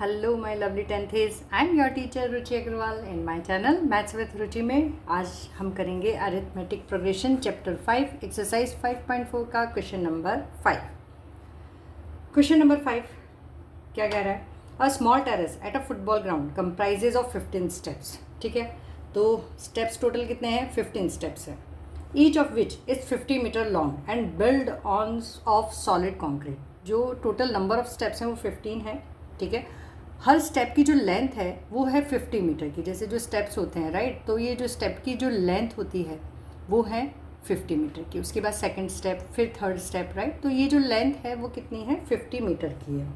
Hello my lovely tenthies, I am your teacher Ruchi Agarwal in my channel maths with Ruchi में। आज हम करेंगे arithmetic progression chapter 5 exercise 5.4 का question number 5। Question number 5 क्या कह रहा है? A small terrace at a football ground comprises of 15 steps. ठीक है, तो स्टेप्स टोटल कितने हैं? 15 स्टेप्स है। Each of which is 50 metre long and build on of solid concrete. जो टोटल नंबर ऑफ स्टेप्स हैं वो 15 है। ठीक है, हर स्टेप की जो लेंथ है वो है 50 मीटर की। जैसे जो स्टेप्स होते हैं, राइट, तो ये जो स्टेप की जो लेंथ होती है वो है 50 मीटर की। उसके बाद सेकंड स्टेप, फिर थर्ड स्टेप, राइट, तो ये जो लेंथ है वो कितनी है? 50 मीटर की है।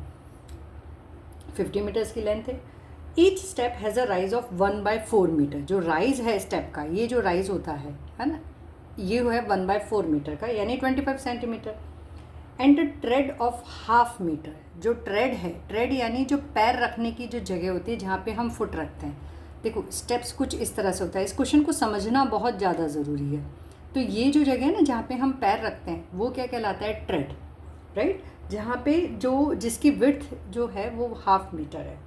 50 मीटर्स की लेंथ है। Each step has a rise of 1/4 metre. जो राइज है स्टेप का, ये जो राइज होता है ना, ये है 1/4 मीटर का, यानी 25 centimetre. And tread of half metre. जो ट्रेड है, ट्रेड यानी जो पैर रखने की जो जगह होती है जहाँ पे हम फुट रखते हैं। देखो स्टेप्स कुछ इस तरह से होता है, इस क्वेश्चन को समझना बहुत ज़्यादा ज़रूरी है। तो ये जो जगह है ना जहाँ पे हम पैर रखते हैं वो क्या कहलाता है? ट्रेड, राइट, जहाँ पे जो जिसकी विड्थ जो है वो हाफ मीटर है।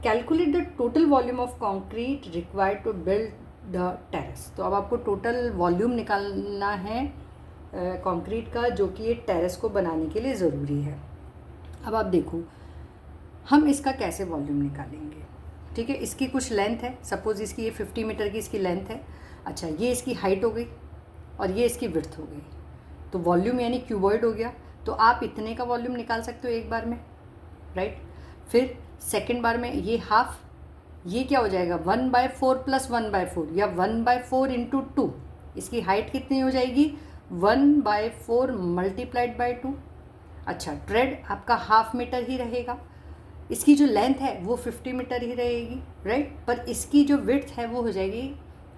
Calculate the total volume of concrete required to build the terrace. तो अब आपको टोटल वॉल्यूम निकालना है कंक्रीट का, जो कि ये टेरेस को बनाने के लिए ज़रूरी है। अब आप देखो हम इसका कैसे वॉल्यूम निकालेंगे। ठीक है, इसकी कुछ लेंथ है, सपोज़ इसकी ये 50 मीटर की इसकी लेंथ है। अच्छा, ये इसकी हाइट हो गई और ये इसकी विड्थ हो गई, तो वॉल्यूम यानी क्यूबॉइड हो गया। तो आप इतने का वॉल्यूम निकाल सकते हो एक बार में, राइट। फिर सेकेंड बार में ये हाफ, ये क्या हो जाएगा? 1/4 + 1/4 या 1/4 × 2। इसकी हाइट कितनी हो जाएगी? 1/4 × 2। अच्छा, ट्रेड आपका हाफ मीटर ही रहेगा। इसकी जो लेंथ है वो 50 मीटर ही रहेगी, राइट, पर इसकी जो विड्थ है वो हो जाएगी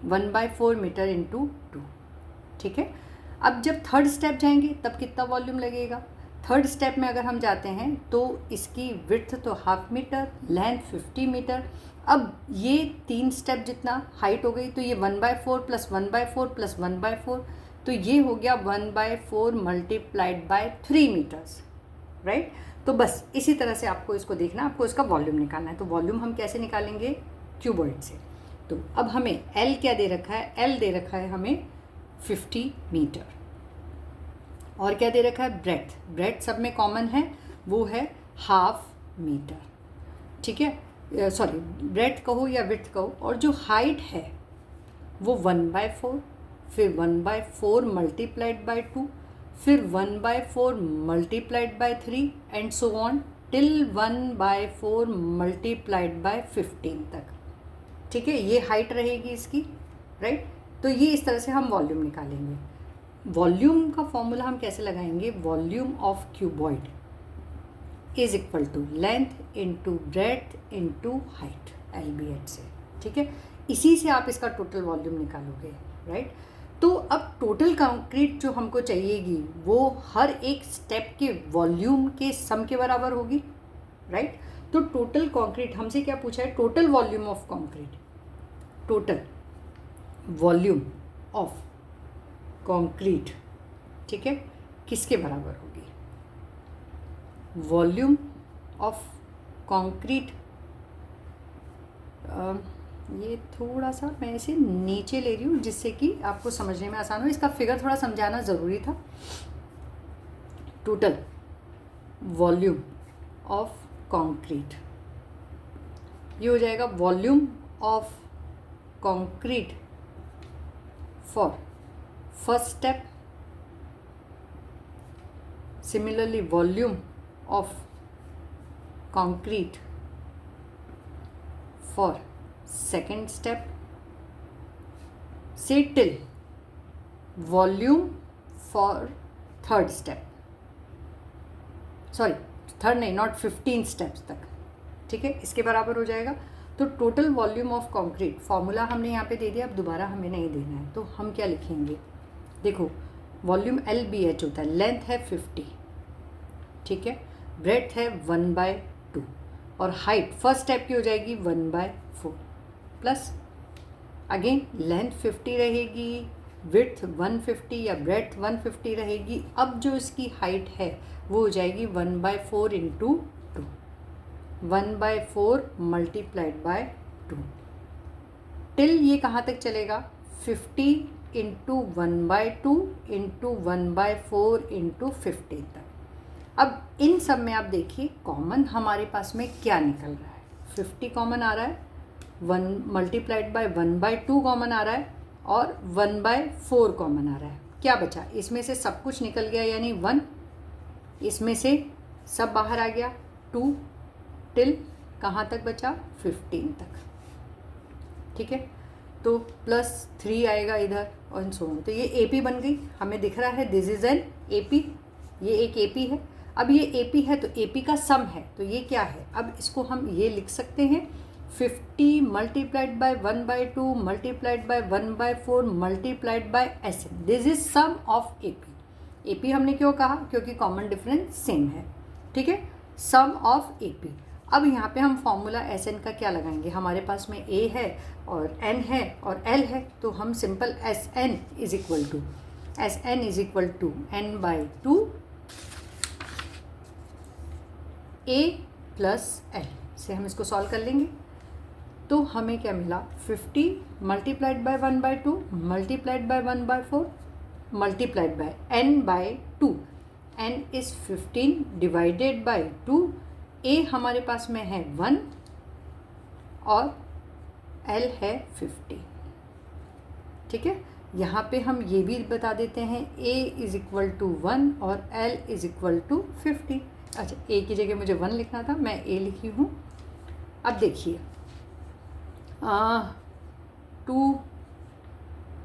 1/4 मीटर × 2। ठीक है, अब जब थर्ड स्टेप जाएंगे तब कितना वॉल्यूम लगेगा? थर्ड स्टेप में अगर हम जाते हैं तो इसकी विड्थ तो हाफ मीटर, लेंथ 50 मीटर। अब ये 3 स्टेप जितना हाइट हो गई, तो ये 1/4 + 1/4 + 1/4, तो ये हो गया 1/4 × 3 मीटर्स, राइट। तो बस इसी तरह से आपको इसको देखना, आपको इसका वॉल्यूम निकालना है। तो वॉल्यूम हम कैसे निकालेंगे? क्यूबॉइड से। तो अब हमें एल क्या दे रखा है? एल दे रखा है हमें 50 मीटर। और क्या दे रखा है? ब्रेड्थ। ब्रेड्थ सब में कॉमन है, वो है हाफ मीटर। ठीक है, सॉरी, ब्रेड्थ कहो या विड्थ कहो। और जो हाइट है वो 1/4, फिर 1/4 × 2, फिर 1/4 × 3 एंड सो ऑन टिल 1/4 × 15 तक। ठीक है, ये हाइट रहेगी इसकी, राइट। तो ये इस तरह से हम वॉल्यूम निकालेंगे। वॉल्यूम का फॉर्मूला हम कैसे लगाएंगे? Volume of cuboid is equal to length into breadth into height, LBH से। ठीक है, इसी से आप इसका टोटल वॉल्यूम निकालोगे, राइट। तो अब टोटल कंक्रीट जो हमको चाहिएगी वो हर एक स्टेप के वॉल्यूम के सम के बराबर होगी, राइट। तो टोटल कंक्रीट हमसे क्या पूछा है? Total volume of concrete. Total volume of concrete, ठीक है, किसके बराबर होगी? वॉल्यूम ऑफ कंक्रीट, ये थोड़ा सा मैं इसे नीचे ले रही हूँ जिससे कि आपको समझने में आसान हो। इसका फिगर थोड़ा समझाना ज़रूरी था। टोटल वॉल्यूम ऑफ कंक्रीट, ये हो जाएगा volume of concrete for first step, similarly volume of concrete for second step से till volume for third step, sorry third नहीं, नॉट 15 स्टेप्स तक। ठीक है, इसके बराबर हो जाएगा। तो total volume of concrete formula हमने यहाँ पे दे दिया, अब दोबारा हमें नहीं देना है। तो हम क्या लिखेंगे? देखो वॉल्यूम LBH होता है, लेंथ है 50, ठीक है, ब्रेड्थ है 1/2 और हाइट फर्स्ट स्टेप की हो जाएगी 1/4 प्लस अगेन लेंथ 50 रहेगी, विड्थ 150 या ब्रेड्थ 150 रहेगी। अब जो इसकी हाइट है वो हो जाएगी 1/4 × 2, 1/4 मल्टीप्लाइड बाय 2। टिल ये कहाँ तक चलेगा? 50 इंटू 1/2 इंटू 1/4 इंटू 50 तक। अब इन सब में आप देखिए कॉमन हमारे पास में क्या निकल रहा है। 50 कॉमन आ रहा है, 1 मल्टीप्लाइड बाय 1/2 कॉमन आ रहा है और 1/4 कॉमन आ रहा है। क्या बचा? इसमें से सब कुछ निकल गया यानी 1, इसमें से सब बाहर आ गया 2, टिल कहाँ तक बचा? 15 तक। ठीक है, तो +3 आएगा इधर और सो ऑन। तो ये AP बन गई, हमें दिख रहा है दिस इज़ एन AP, ये एक AP है। अब ये AP है तो AP का सम है, तो ये क्या है? अब इसको हम ये लिख सकते हैं 50 multiplied by 1/2 multiplied by 1/4 multiplied by SN। This is sum of AP। AP हमने क्यों कहा? क्योंकि कॉमन डिफरेंस सेम है। ठीक है, सम ऑफ AP। अब यहाँ पे हम फॉर्मूला SN का क्या लगाएंगे? हमारे पास में A है और N है और L है, तो हम simple SN is equal to N/2 A plus L से हम इसको सॉल्व कर लेंगे। तो हमें क्या मिला? 50 multiplied by 1/2 multiplied by 1/4 multiplied bye N/2। N is 15 divided by 2। A हमारे पास में है 1 और L है 50। ठीक है, यहाँ पे हम ये भी बता देते हैं A इज़ इक्वल टू 1 और L इज़ इक्वल टू 50। अच्छा, A की जगह मुझे 1 लिखना था, मैं A लिखी हूँ। अब देखिए 2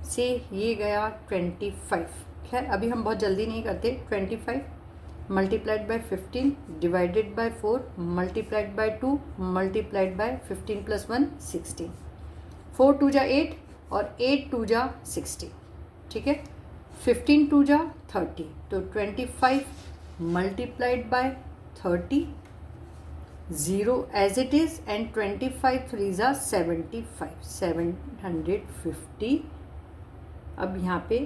से ये गया 25। खैर अभी हम बहुत जल्दी नहीं करते। 25 multiplied bye 15 divided by 4 multiplied by 2 multiplied by 15 + 1 16। 4 2 जा 8 और 8 2 जा 60। ठीक है, 15 2 जा 30, तो 25 multiplied by 30 0 as it is and 25 3 जा 75 750। अब यहाँ पे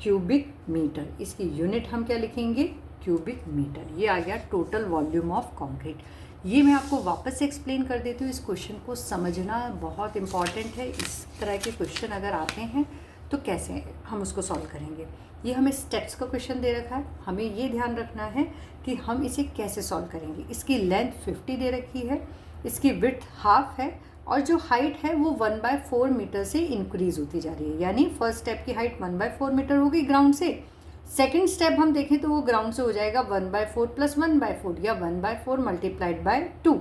क्यूबिक मीटर, इसकी यूनिट हम क्या लिखेंगे? Cubic metre. ये आ गया टोटल वॉल्यूम ऑफ कंक्रीट। ये मैं आपको वापस से एक्सप्लेन कर देती हूँ। इस क्वेश्चन को समझना बहुत इंपॉर्टेंट है। इस तरह के क्वेश्चन अगर आते हैं तो कैसे हम उसको सॉल्व करेंगे। ये हमें स्टेप्स का क्वेश्चन दे रखा है, हमें ये ध्यान रखना है कि हम इसे कैसे सॉल्व करेंगे। इसकी लेंथ 50 दे रखी है, इसकी विड्थ हाफ है और जो हाइट है वो 1/4 मीटर से इंक्रीज़ होती जा रही है। यानी फर्स्ट स्टेप की हाइट 1/4 मीटर होगी ग्राउंड से। सेकंड स्टेप हम देखें तो वो ग्राउंड से हो जाएगा 1/4 + 1/4 या 1/4 multiplied bye 2।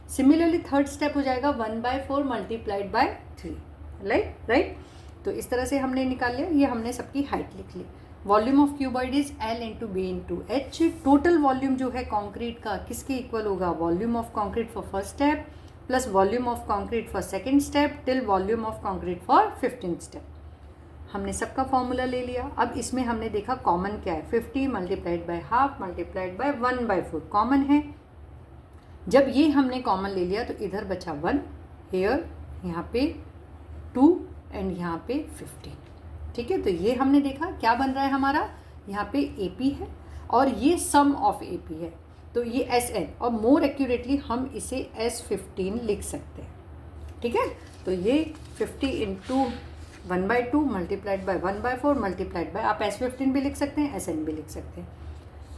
Similarly third step हो जाएगा 1/4 मल्टीप्लाइड बाय 3। राइट। तो इस तरह से हमने निकाल लिया, ये हमने सबकी हाइट लिख ली। Volume of cuboid is L × B × H। Total volume जो है कॉन्क्रीट का किसके इक्वल होगा? Volume of concrete for first step plus volume of concrete for second step till volume of concrete for 15th step. हमने सबका formula ले लिया। अब इसमें हमने देखा कॉमन क्या है। 50 multiplied by half multiplied by 1/4 common है। जब ये हमने कॉमन ले लिया तो इधर बचा 1 हेयर, यहाँ पे 2 एंड यहाँ पे 15। ठीक है, तो ये हमने देखा क्या बन रहा है हमारा। यहाँ पे AP है और ये सम ऑफ AP है, तो ये SN और मोर एक्यूरेटली हम इसे S15 लिख सकते हैं। ठीक है, तो ये 50 into 1/2 multiplied by 1/4 multiplied bye, आप S15 भी लिख सकते हैं, SN भी लिख सकते हैं।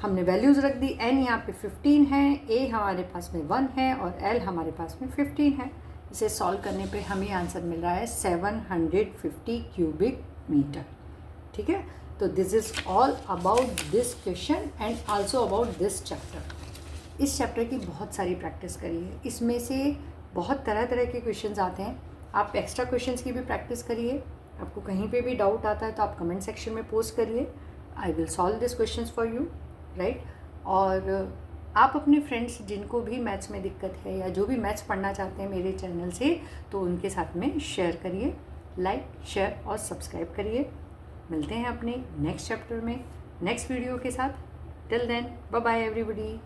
हमने वैल्यूज़ रख दी। N यहाँ पे 15 है, A हमारे पास में 1 है और L हमारे पास में 15 है। इसे सॉल्व करने पे हमें आंसर मिल रहा है 750 क्यूबिक मीटर। ठीक है, तो this is all about this question and also about this chapter. इस चैप्टर की बहुत सारी प्रैक्टिस करिए, इसमें से बहुत तरह तरह के क्वेश्चंस आते हैं। आप एक्स्ट्रा क्वेश्चंस की भी प्रैक्टिस करिए। आपको कहीं पे भी डाउट आता है तो आप कमेंट सेक्शन में पोस्ट करिए, I will solve this questions for you. Right, और आप अपने फ्रेंड्स जिनको भी मैथ्स में दिक्कत है या जो भी मैथ्स पढ़ना चाहते हैं मेरे चैनल से, तो उनके साथ में शेयर करिए, लाइक शेयर और सब्सक्राइब करिए। मिलते हैं अपने नेक्स्ट चैप्टर में नेक्स्ट वीडियो के साथ। Till then bye bye everybody.